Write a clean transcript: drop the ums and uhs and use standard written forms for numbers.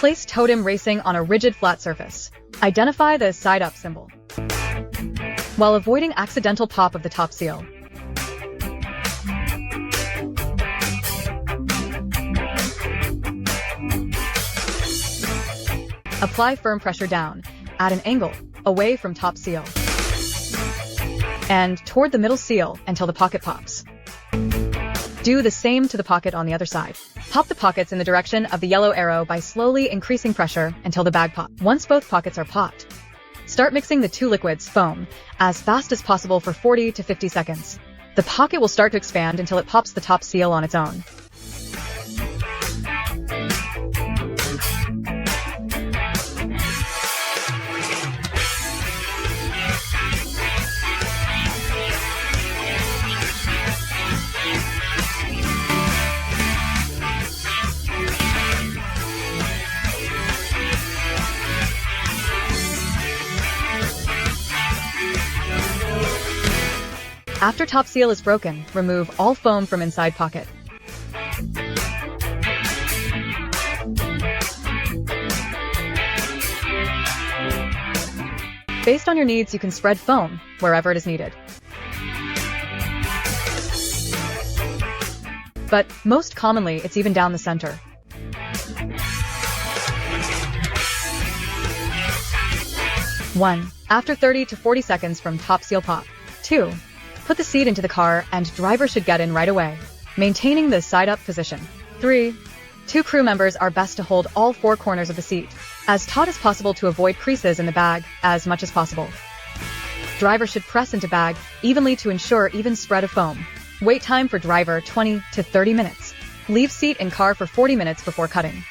Place Totim racing on a rigid flat surface. Identify the side-up symbol, while avoiding accidental pop of the top seal. Apply firm pressure down, at an angle, away from top seal, and toward the middle seal until the pocket pops. Do the same to the pocket on the other side. Pop the pockets in the direction of the yellow arrow by slowly increasing pressure until the bag pops. Once both pockets are popped, start mixing the two liquids, foam, as fast as possible for 40 to 50 seconds. The pocket will start to expand until it pops the top seal on its own. After top seal is broken, remove all foam from inside pocket. Based on your needs, you can spread foam wherever it is needed. But most commonly, it's even down the center. One, after 30 to 40 seconds from top seal pop. 2. Put the seat into the car and driver should get in right away, maintaining the side-up position. 3. 2 crew members are best to hold all 4 corners of the seat, as taut as possible to avoid creases in the bag as much as possible. Driver should press into bag evenly to ensure even spread of foam. Wait time for driver 20 to 30 minutes. Leave seat in car for 40 minutes before cutting.